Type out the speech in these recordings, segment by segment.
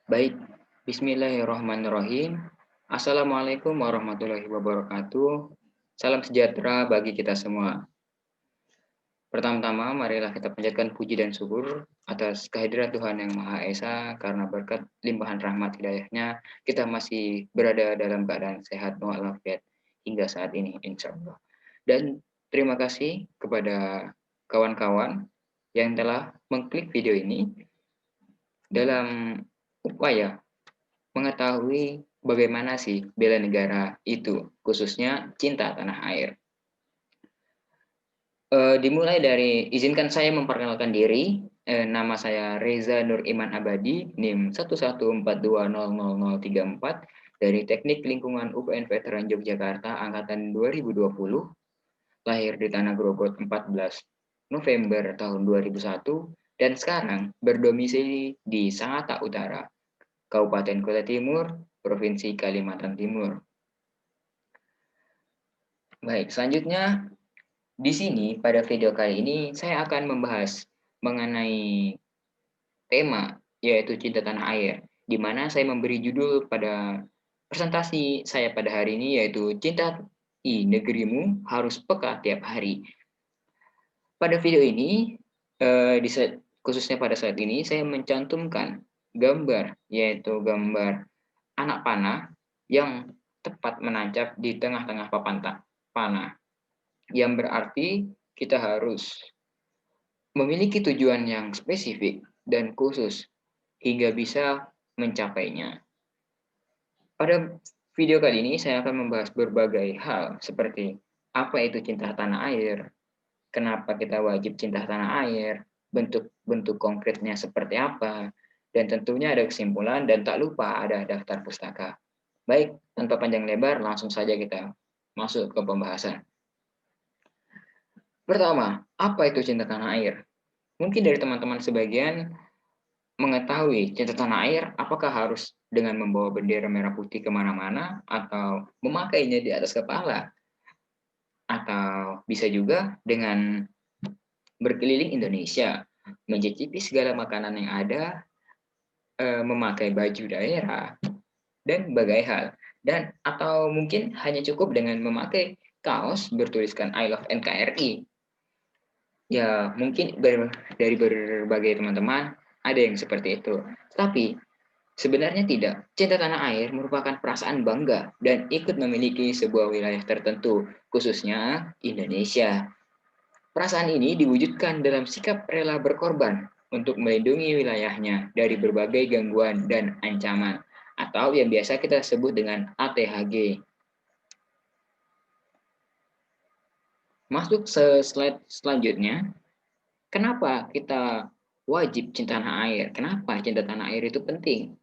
Baik, Bismillahirrahmanirrahim. Assalamualaikum warahmatullahi wabarakatuh. Salam sejahtera bagi kita semua. Pertama-tama, marilah kita panjatkan puji dan syukur atas kehadiran Tuhan Yang Maha Esa, karena berkat limpahan rahmat hidayahnya, kita masih berada dalam keadaan sehat walafiat hingga saat ini, insya Allah. Dan terima kasih kepada kawan-kawan yang telah mengklik video ini dalam upaya mengetahui bagaimana sih bela negara itu, khususnya cinta tanah air. Dimulai dari, izinkan saya memperkenalkan diri. Nama saya Reza Nur Iman Abadi, NIM 114200034 dari Teknik Lingkungan UPN Veteran Yogyakarta angkatan 2020, lahir di Tanah Grogot 14 November tahun 2001, dan sekarang berdomisili di Sangatta Utara, Kabupaten Kutai Timur, Provinsi Kalimantan Timur. Baik, selanjutnya di sini pada video kali ini saya akan membahas mengenai tema yaitu cinta tanah air, di mana saya memberi judul pada presentasi saya pada hari ini yaitu cinta negerimu harus peka tiap hari. Pada video ini, khususnya pada saat ini, saya mencantumkan gambar, yaitu gambar anak panah yang tepat menancap di tengah-tengah papan panah, yang berarti kita harus memiliki tujuan yang spesifik dan khusus hingga bisa mencapainya. Pada video kali ini, saya akan membahas berbagai hal seperti apa itu cinta tanah air, kenapa kita wajib cinta tanah air, bentuk-bentuk konkretnya seperti apa, dan tentunya ada kesimpulan dan tak lupa ada daftar pustaka. Baik, tanpa panjang lebar, langsung saja kita masuk ke pembahasan. Pertama, apa itu cinta tanah air? Mungkin dari teman-teman sebagian mengetahui cinta tanah air, apakah harus dengan membawa bendera merah putih kemana-mana, atau memakainya di atas kepala, atau bisa juga dengan berkeliling Indonesia, mencicipi segala makanan yang ada, memakai baju daerah, dan berbagai hal. Dan atau mungkin hanya cukup dengan memakai kaos bertuliskan I love NKRI. Ya, mungkin dari berbagai teman-teman ada yang seperti itu. Tapi sebenarnya tidak. Cinta tanah air merupakan perasaan bangga dan ikut memiliki sebuah wilayah tertentu, khususnya Indonesia. Perasaan ini diwujudkan dalam sikap rela berkorban untuk melindungi wilayahnya dari berbagai gangguan dan ancaman, atau yang biasa kita sebut dengan ATHG. Masuk ke slide selanjutnya, kenapa kita wajib cinta tanah air? Kenapa cinta tanah air itu penting?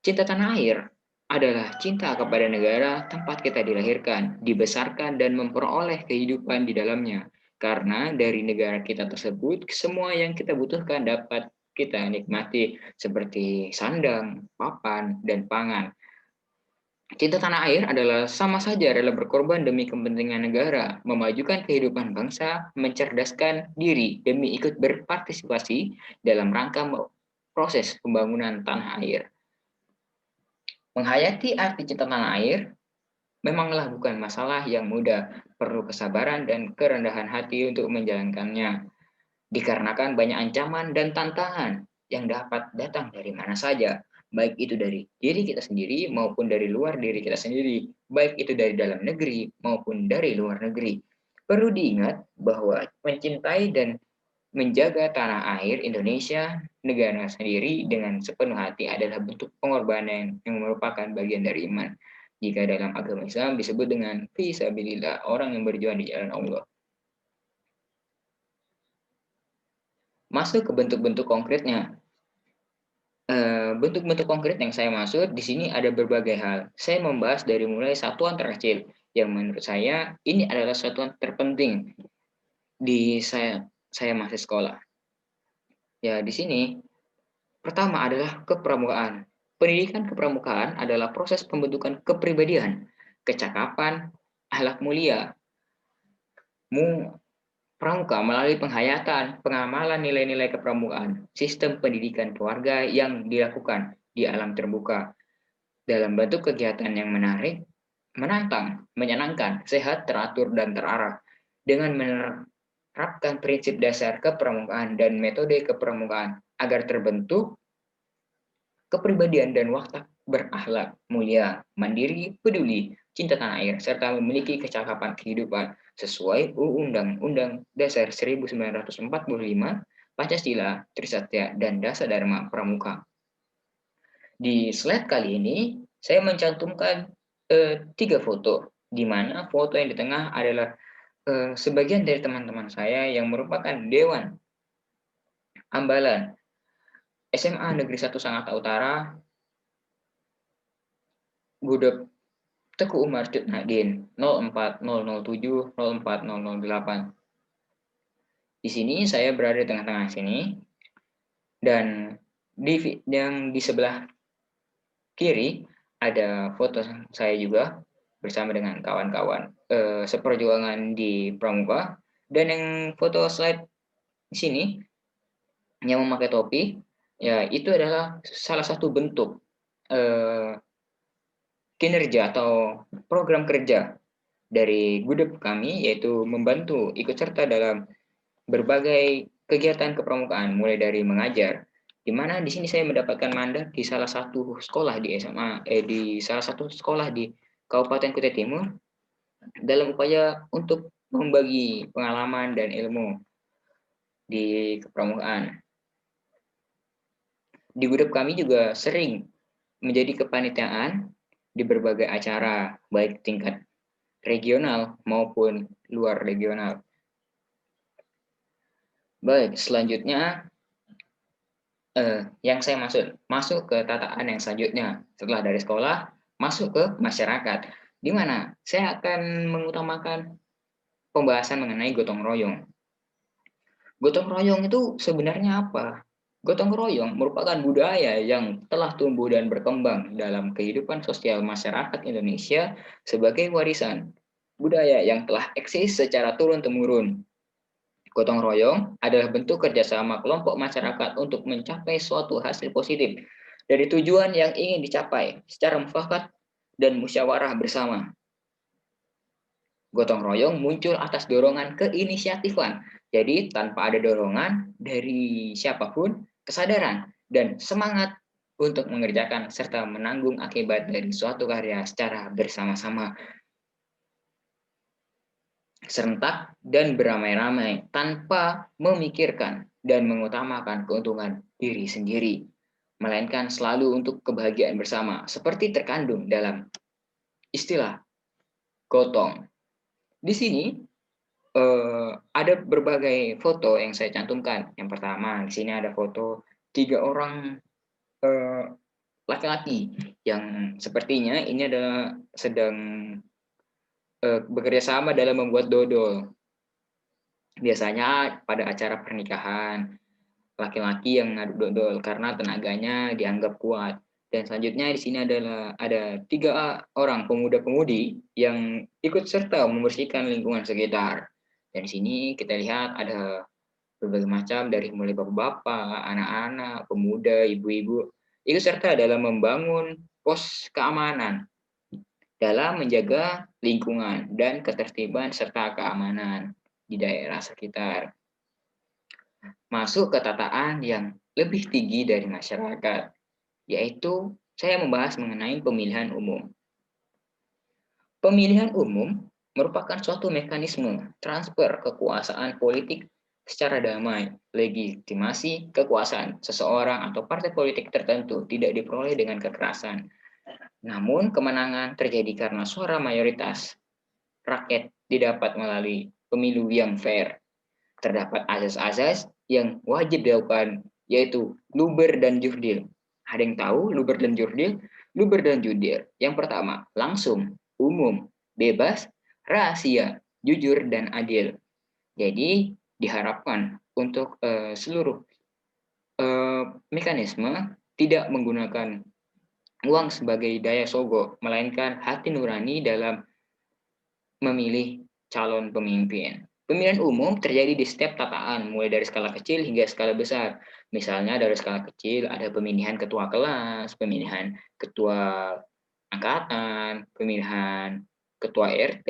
Cinta tanah air adalah cinta kepada negara tempat kita dilahirkan, dibesarkan, dan memperoleh kehidupan di dalamnya. Karena dari negara kita tersebut, semua yang kita butuhkan dapat kita nikmati, seperti sandang, papan, dan pangan. Cinta tanah air adalah sama saja rela berkorban demi kepentingan negara, memajukan kehidupan bangsa, mencerdaskan diri demi ikut berpartisipasi dalam rangka proses pembangunan tanah air. Menghayati arti cinta tanah air memanglah bukan masalah yang mudah, perlu kesabaran dan kerendahan hati untuk menjalankannya, dikarenakan banyak ancaman dan tantangan yang dapat datang dari mana saja, baik itu dari diri kita sendiri maupun dari luar diri kita sendiri, baik itu dari dalam negeri maupun dari luar negeri. Perlu diingat bahwa mencintai dan menjaga tanah air Indonesia, negara sendiri dengan sepenuh hati adalah bentuk pengorbanan yang merupakan bagian dari iman. Jika dalam agama Islam disebut dengan fisabilillah, orang yang berjuang di jalan Allah. Masuk ke bentuk-bentuk konkretnya. Bentuk-bentuk konkret yang saya maksud di sini ada berbagai hal. Saya membahas dari mulai satuan terkecil yang menurut saya ini adalah satuan terpenting di saya masih sekolah. Ya, di sini pertama adalah kepramukaan. Pendidikan kepramukaan adalah proses pembentukan kepribadian, kecakapan, akhlak mulia, pramuka melalui penghayatan, pengamalan nilai-nilai kepramukaan, sistem pendidikan keluarga yang dilakukan di alam terbuka dalam bentuk kegiatan yang menarik, menantang, menyenangkan, sehat, teratur, dan terarah dengan menerapkan prinsip dasar kepramukaan dan metode kepramukaan agar terbentuk kepribadian dan watak berakhlak mulia, mandiri, peduli, cinta tanah air, serta memiliki kecakapan kehidupan sesuai Undang-Undang Dasar 1945, Pancasila, Trisatya, dan Dasar Dharma Pramuka. Di slide kali ini, saya mencantumkan 3 foto, di mana foto yang di tengah adalah sebagian dari teman-teman saya yang merupakan Dewan Ambalan SMA Negeri 1 Sangatta Utara, Gudeg Teguh Umar Cut Nahdin 0400704008. Di sini saya berada di tengah-tengah sini, dan yang di sebelah kiri ada foto saya juga bersama dengan kawan-kawan seperjuangan di Pramuka, dan yang foto slide di sini yang memakai topi, ya itu adalah salah satu bentuk kinerja atau program kerja dari Gudeg kami, yaitu membantu ikut serta dalam berbagai kegiatan kepramukaan, mulai dari mengajar, di mana di sini saya mendapatkan mandat di salah satu sekolah di SMA, di salah satu sekolah di Kabupaten Kutai Timur, dalam upaya untuk membagi pengalaman dan ilmu di kepramukaan. Di Gudeg kami juga sering menjadi kepanitiaan di berbagai acara, baik tingkat regional maupun luar regional. Baik, selanjutnya yang saya masuk ke tataan yang selanjutnya setelah dari sekolah, masuk ke masyarakat, di mana saya akan mengutamakan pembahasan mengenai gotong royong. Gotong royong itu sebenarnya apa? Gotong royong merupakan budaya yang telah tumbuh dan berkembang dalam kehidupan sosial masyarakat Indonesia sebagai warisan budaya yang telah eksis secara turun-temurun. Gotong royong adalah bentuk kerjasama kelompok masyarakat untuk mencapai suatu hasil positif dari tujuan yang ingin dicapai secara mufakat dan musyawarah bersama. Gotong royong muncul atas dorongan keinisiatifan. Jadi tanpa ada dorongan dari siapapun, kesadaran dan semangat untuk mengerjakan serta menanggung akibat dari suatu karya secara bersama-sama, serentak dan beramai-ramai tanpa memikirkan dan mengutamakan keuntungan diri sendiri, melainkan selalu untuk kebahagiaan bersama, seperti terkandung dalam istilah gotong. Di sini ada berbagai foto yang saya cantumkan. Yang pertama, di sini ada foto 3 orang laki-laki yang sepertinya ini adalah sedang bekerja sama dalam membuat dodol. Biasanya pada acara pernikahan, laki-laki yang ngaduk dodol karena tenaganya dianggap kuat. Dan selanjutnya di sini adalah ada 3 orang pemuda-pemudi yang ikut serta membersihkan lingkungan sekitar. Dan di sini kita lihat ada berbagai macam, dari mulai bapak-bapak, anak-anak, pemuda, ibu-ibu, ikut serta dalam membangun pos keamanan dalam menjaga lingkungan dan ketertiban serta keamanan di daerah sekitar. Masuk ke tataan yang lebih tinggi dari masyarakat, yaitu saya membahas mengenai pemilihan umum. Pemilihan umum merupakan suatu mekanisme transfer kekuasaan politik secara damai. Legitimasi kekuasaan seseorang atau partai politik tertentu tidak diperoleh dengan kekerasan. Namun kemenangan terjadi karena suara mayoritas rakyat didapat melalui pemilu yang fair. Terdapat azas-azas yang wajib dilakukan, yaitu luber dan jurdil. Ada yang tahu luber dan jurdil? Luber dan jurdil. Yang pertama, langsung, umum, bebas, rahasia, jujur, dan adil. Jadi diharapkan untuk seluruh mekanisme tidak menggunakan uang sebagai daya sogok, melainkan hati nurani dalam memilih calon pemimpin. Pemilihan umum terjadi di setiap tataan, mulai dari skala kecil hingga skala besar. Misalnya dari skala kecil ada pemilihan ketua kelas, pemilihan ketua angkatan, pemilihan ketua RT,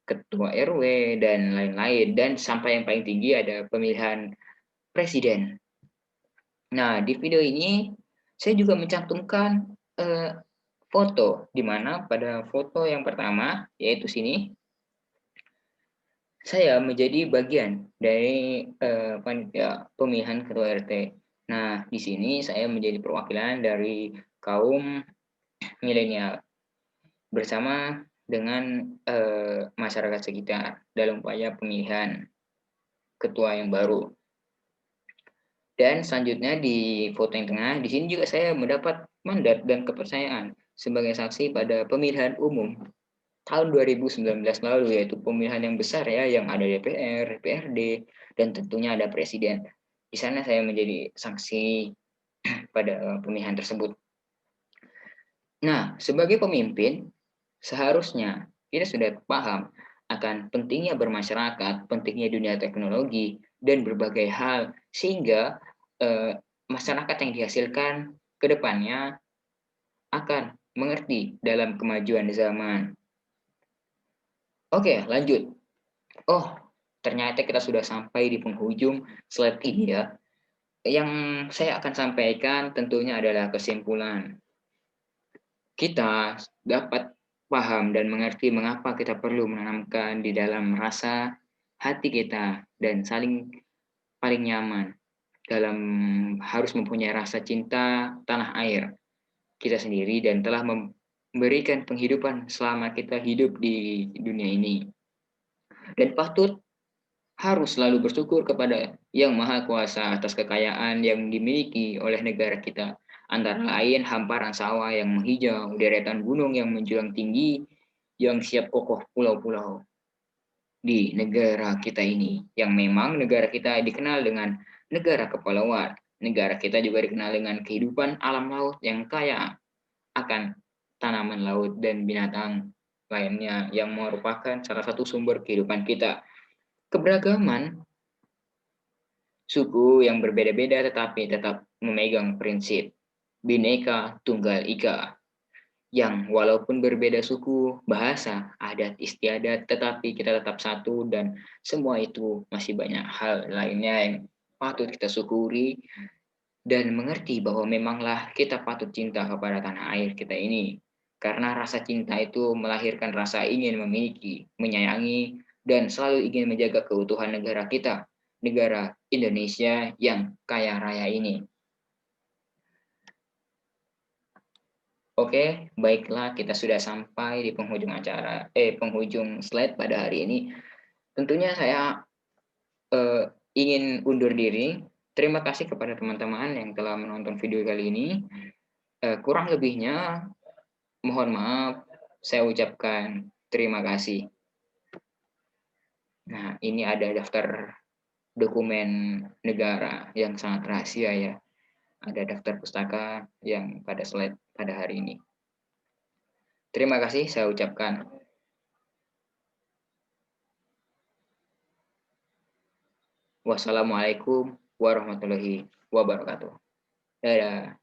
ketua RW, dan lain-lain. Dan sampai yang paling tinggi ada pemilihan presiden. Nah, di video ini saya juga mencantumkan foto, di mana pada foto yang pertama, yaitu sini, saya menjadi bagian dari panitia pemilihan ketua RT. Nah, di sini saya menjadi perwakilan dari kaum milenial bersama dengan masyarakat sekitar dalam upaya pemilihan ketua yang baru. Dan selanjutnya di foto yang tengah, di sini juga saya mendapat mandat dan kepercayaan sebagai saksi pada pemilihan umum tahun 2019 lalu, yaitu pemilihan yang besar ya, yang ada DPR, DPRD, dan tentunya ada presiden. Di sana saya menjadi saksi pada pemilihan tersebut. Nah, sebagai pemimpin, seharusnya kita sudah paham akan pentingnya bermasyarakat, pentingnya dunia teknologi, dan berbagai hal, sehingga masyarakat yang dihasilkan ke depannya akan mengerti dalam kemajuan zaman. Oke, lanjut. Oh, ternyata kita sudah sampai di penghujung slide ini ya. Yang saya akan sampaikan tentunya adalah kesimpulan. Kita dapat paham dan mengerti mengapa kita perlu menanamkan di dalam rasa hati kita dan paling nyaman dalam harus mempunyai rasa cinta tanah air kita sendiri dan telah memberikan penghidupan selama kita hidup di dunia ini. Dan patut harus selalu bersyukur kepada Yang Maha Kuasa atas kekayaan yang dimiliki oleh negara kita, antara lain hamparan sawah yang menghijau, deretan gunung yang menjulang tinggi, yang siap kokoh pulau-pulau di negara kita ini, yang memang negara kita dikenal dengan negara kepulauan. Negara kita juga dikenal dengan kehidupan alam laut yang kaya akan tanaman laut dan binatang lainnya yang merupakan salah satu sumber kehidupan kita. Keberagaman suku yang berbeda-beda tetapi tetap memegang prinsip Bhinneka Tunggal Ika, yang walaupun berbeda suku, bahasa, adat istiadat, tetapi kita tetap satu, dan semua itu masih banyak hal lainnya yang patut kita syukuri dan mengerti bahwa memanglah kita patut cinta kepada tanah air kita ini. Karena rasa cinta itu melahirkan rasa ingin memiliki, menyayangi, dan selalu ingin menjaga keutuhan negara kita, negara Indonesia yang kaya raya ini. Oke, baiklah, kita sudah sampai di penghujung slide pada hari ini. Tentunya saya ingin undur diri. Terima kasih kepada teman-teman yang telah menonton video kali ini. Kurang lebihnya, mohon maaf, saya ucapkan terima kasih. Nah, ini ada daftar dokumen negara yang sangat rahasia ya. Ada daftar pustaka yang pada slide pada hari ini. Terima kasih saya ucapkan. Wassalamualaikum warahmatullahi wabarakatuh. Dadah.